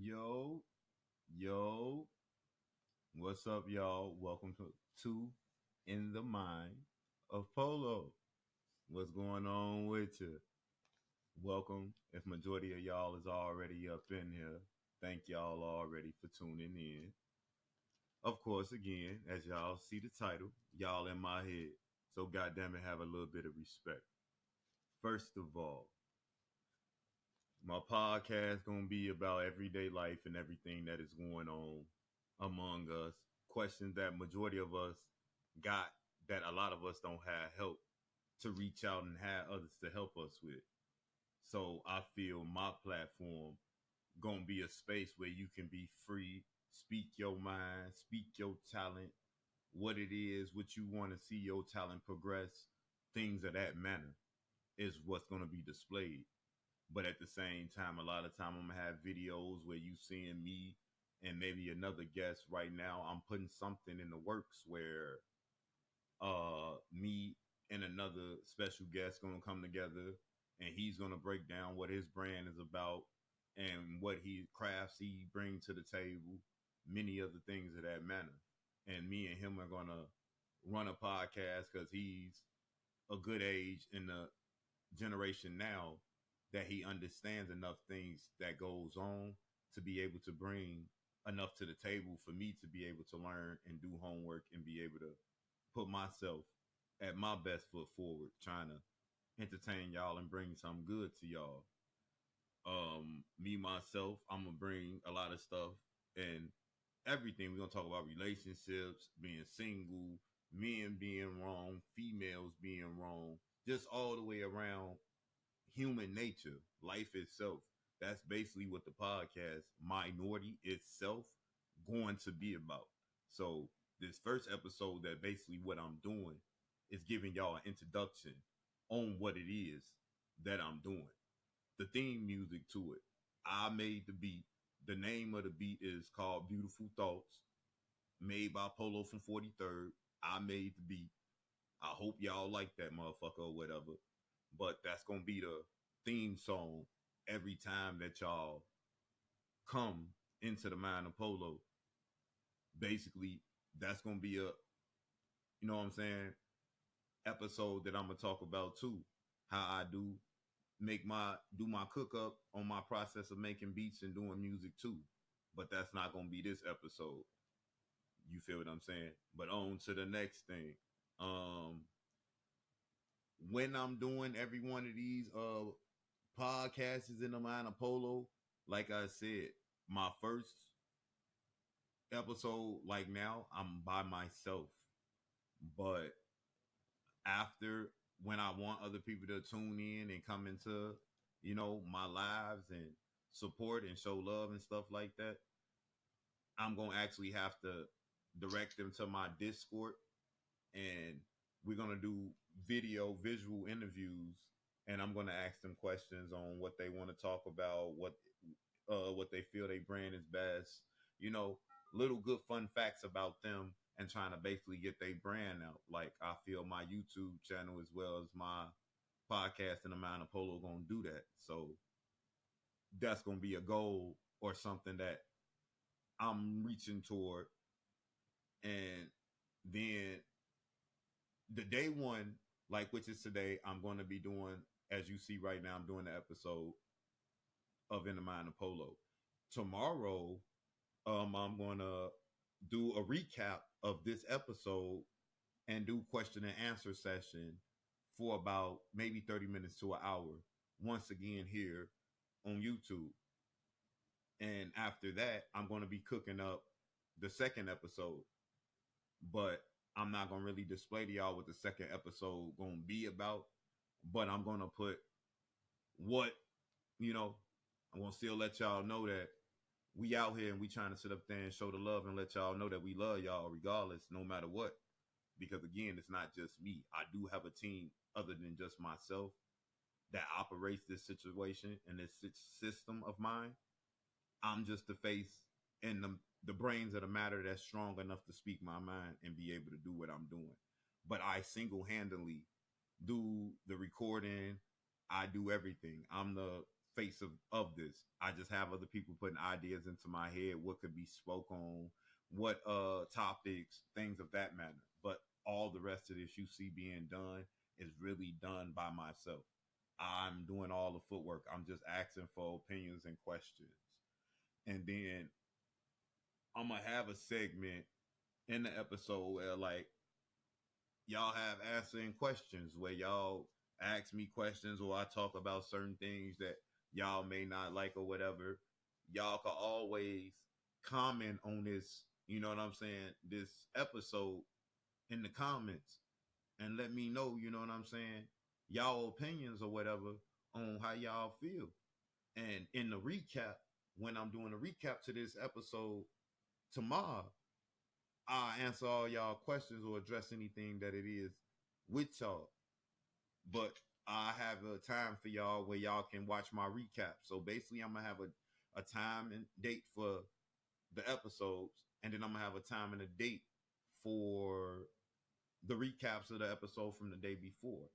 Yo, yo, what's up, y'all? Welcome to In the Mind of Polo. What's going on with you? Welcome. If majority of y'all is already up in here, thank y'all already for tuning in. Of course, again, as y'all see the title, y'all in my head. So goddamn it, have a little bit of respect. First of all, my podcast gonna be about everyday life and everything that is going on among us. Questions that majority of us got that a lot of us don't have help to reach out and have others to help us with. So I feel my platform gonna be a space where you can be free, speak your mind, speak your talent, what it is, what you want to see your talent progress, things of that manner is what's gonna be displayed. But at the same time, a lot of time I'm gonna have videos where you seeing me and maybe another guest. Right now I'm putting something in the works where me and another special guest gonna come together and he's gonna break down what his brand is about and what he crafts he brings to the table, many other things of that manner. And me and him are gonna run a podcast because he's a good age in the generation now that he understands enough things that goes on to be able to bring enough to the table for me to be able to learn and do homework and be able to put myself at my best foot forward, trying to entertain y'all and bring something good to y'all. Me myself, I'm gonna bring a lot of stuff and everything. We're gonna talk about relationships, being single, men being wrong, females being wrong, just all the way around human nature, life itself. That's basically what the podcast Minority itself going to be about. So this first episode, that basically what I'm doing is giving y'all an introduction on what it is that I'm doing. The theme music to it. I made the beat. The name of the beat is called Beautiful Thoughts, made by Polo from 43rd. I made the beat. I hope y'all like that motherfucker or whatever. But that's gonna be the theme song every time that y'all come into the Mind of Polo. Basically, that's gonna be a, you know what I'm saying, episode that I'm gonna talk about too. How I do my cook up on my process of making beats and doing music too. But that's not gonna be this episode. You feel what I'm saying? But on to the next thing. Um, when I'm doing every one of these podcasts is in the Mind of Polo, like I said, my first episode, like now, I'm by myself. But after, when I want other people to tune in and come into, my lives and support and show love and stuff like that, I'm gonna actually have to direct them to my Discord, and we're gonna do visual interviews, and I'm gonna ask them questions on what they want to talk about, what they feel they brand is best, you know, little good fun facts about them, and trying to basically get their brand out. Like I feel my YouTube channel as well as my podcast and the Mind of Polo gonna do that. So that's gonna be a goal or something that I'm reaching toward. And then the day one, like which is today, I'm going to be doing, as you see right now, I'm doing the episode of In the Mind of Polo. Tomorrow, I'm going to do a recap of this episode and do question and answer session for about maybe 30 minutes to an hour. Once again here on YouTube. And after that, I'm going to be cooking up the second episode. But I'm not going to really display to y'all what the second episode going to be about. But I'm going to put what, I'm going to still let y'all know that we out here and we trying to sit up there and show the love and let y'all know that we love y'all regardless, no matter what. Because again, it's not just me. I do have a team other than just myself that operates this situation and this system of mine. I'm just the face and the brains of the matter that's strong enough to speak my mind and be able to do what I'm doing. But I single-handedly do the recording. I do everything. I'm the face of this. I just have other people putting ideas into my head, what could be spoke on, what topics, things of that matter. But all the rest of this you see being done is really done by myself. I'm doing all the footwork. I'm just asking for opinions and questions. And then I'm gonna have a segment in the episode where like y'all have answering questions where y'all ask me questions or I talk about certain things that y'all may not like or whatever. Y'all can always comment on this, you know what I'm saying, this episode in the comments and let me know, you know what I'm saying, y'all opinions or whatever on how y'all feel. And in the recap, when I'm doing a recap to this episode tomorrow, I'll answer all y'all questions or address anything that it is with y'all. But I have a time for y'all where y'all can watch my recap. So basically, I'm gonna have a time and date for the episodes, and then I'm gonna have a time and a date for the recaps of the episode from the day before,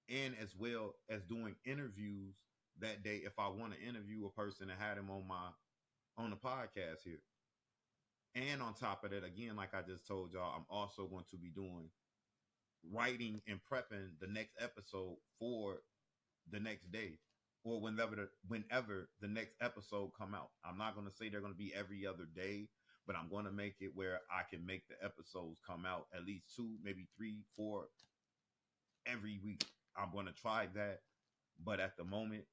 and as well as doing interviews that day if I want to interview a person and have them on the podcast here. And on top of that, again, like I just told y'all, I'm also going to be doing writing and prepping the next episode for the next day or whenever the next episode come out. I'm not going to say they're going to be every other day, but I'm going to make it where I can make the episodes come out at least 2, maybe 3, 4 every week. I'm going to try that, but at the moment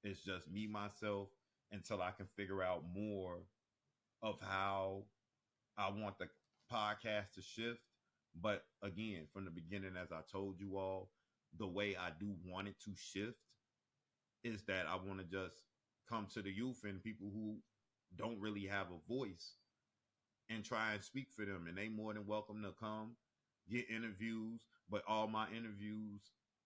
it's just me myself until I can figure out more of how I want the podcast to shift. But again, from the beginning, as I told you all, the way I do want it to shift is that I want to just come to the youth and people who don't really have a voice and try and speak for them. And they more than welcome to come get interviews. But all my interviews,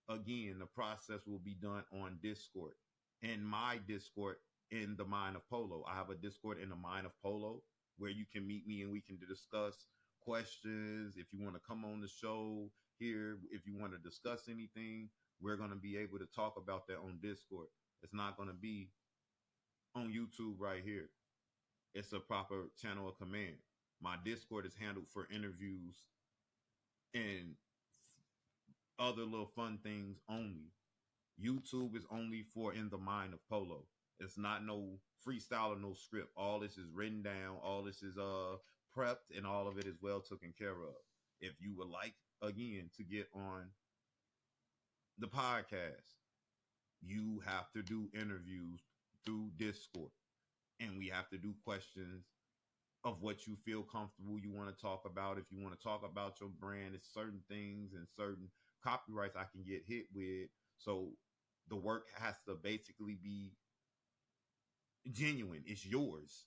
again, the process will be done on Discord. In my Discord in the Mind of Polo. I have a Discord in the Mind of Polo where you can meet me and we can discuss questions. If you want to come on the show here, if you want to discuss anything, we're going to be able to talk about that on Discord. It's not going to be on YouTube right here. It's a proper channel of command. My Discord is handled for interviews and other little fun things only. YouTube is only for in the Mind of Polo. It's not no freestyle or no script. All this is written down. All this is prepped, and all of it is well taken care of. If you would like, again, to get on the podcast, you have to do interviews through Discord. And we have to do questions of what you feel comfortable you want to talk about. If you want to talk about your brand, it's certain things and certain copyrights I can get hit with. So the work has to basically be genuine. It's yours.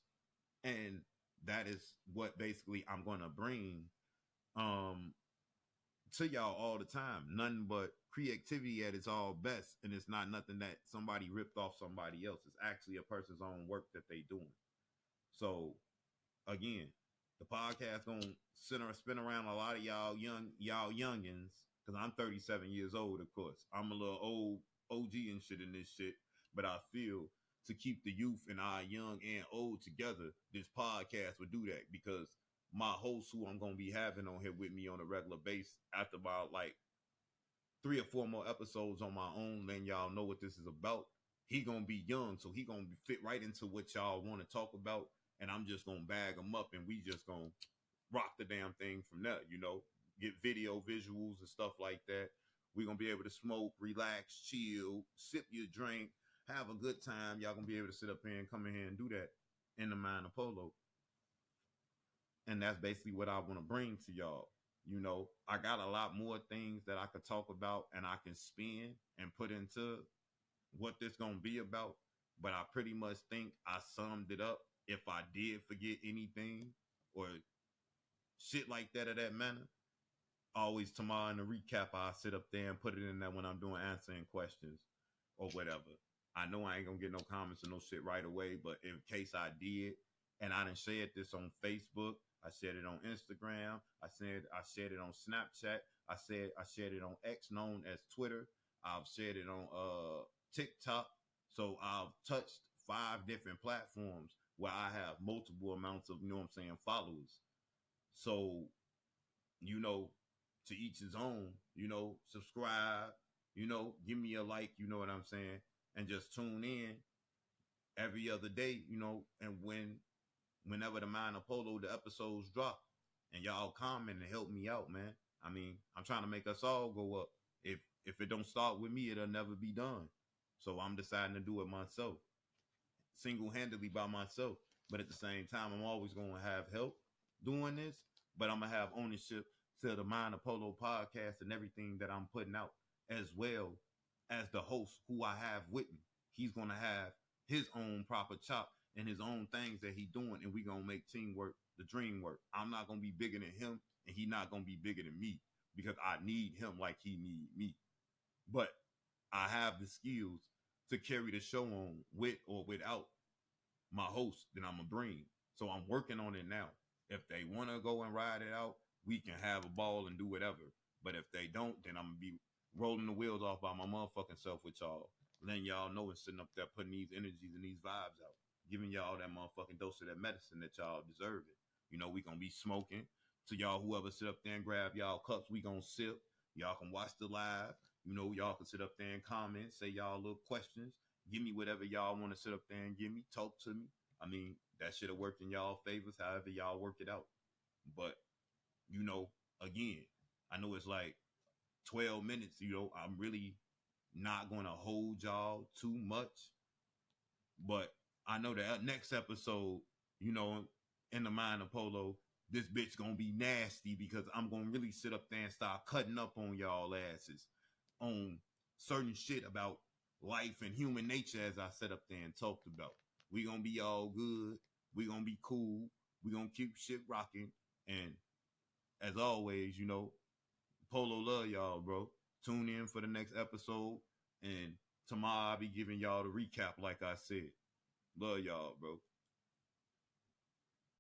And that is what basically I'm going to bring to y'all all the time. Nothing but creativity at its all best. And it's not nothing that somebody ripped off somebody else. It's actually a person's own work that they doing. So again, the podcast gonna spin around a lot of y'all youngins, because I'm 37 years old, of course. I'm a little old OG and shit in this shit, but I feel to keep the youth and our young and old together, this podcast would do that, because my host who I'm gonna be having on here with me on a regular basis, after about like 3 or 4 more episodes on my own, then y'all know what this is about. He gonna be young, so he gonna fit right into what y'all want to talk about, and I'm just gonna bag him up, and we just gonna rock the damn thing from there. You know, get video visuals and stuff like that. We gonna be able to smoke, relax, chill, sip your drink, have a good time. Y'all gonna be able to sit up here and come in here and do that in the Mind of Polo, and that's basically what I want to bring to y'all. You know, I got a lot more things that I could talk about and I can spin and put into what this gonna be about, but I pretty much think I summed it up. If I did forget anything or shit like that of that manner, always tomorrow in the recap, I'll sit up there and put it in there when I'm doing answering questions or whatever. I know I ain't gonna get no comments or no shit right away, but in case I did, and I done shared this on Facebook, I shared it on Instagram, I shared it on Snapchat, I shared it on X, known as Twitter. I've shared it on TikTok. So I've touched 5 different platforms where I have multiple amounts of, you know what I'm saying, followers. So, you know, to each his own, you know, subscribe, you know, give me a like, you know what I'm saying, and just tune in every other day, you know, and whenever the Mind of Polo the episodes drop, and y'all comment and help me out, man. I mean, I'm trying to make us all go up. If it don't start with me, it'll never be done. So I'm deciding to do it myself, single-handedly by myself. But at the same time, I'm always going to have help doing this. But I'm gonna have ownership to the Mind of Polo podcast and everything that I'm putting out, as well as the host who I have with me. He's gonna have his own proper chop and his own things that he doing, and we gonna make teamwork the dream work. I'm not gonna be bigger than him, and he not gonna be bigger than me, because I need him like he need me. But I have the skills to carry the show on with or without my host that I'm gonna bring. So I'm working on it now. If they want to go and ride it out, we can have a ball and do whatever. But if they don't, then I'm gonna be rolling the wheels off by my motherfucking self with y'all, letting y'all know and sitting up there putting these energies and these vibes out, giving y'all that motherfucking dose of that medicine that y'all deserve it. You know, we gonna be smoking. So y'all, whoever sit up there and grab y'all cups, we gonna sip. Y'all can watch the live. You know, y'all can sit up there and comment, say y'all little questions. Give me whatever y'all want to sit up there and give me. Talk to me. I mean, that should have worked in y'all favors, however y'all work it out. But, you know, again, I know it's like 12 minutes. You know, I'm really not going to hold y'all too much. But I know that next episode, you know, in the Mind of Polo, this bitch gonna be nasty, because I'm gonna really sit up there and start cutting up on y'all asses on certain shit about life and human nature, as I sat up there and talked about. We gonna be all good. We gonna be cool. We gonna keep shit rocking. And as always, you know, Polo love y'all, bro. Tune in for the next episode. And tomorrow I'll be giving y'all the recap, like I said. Love y'all, bro.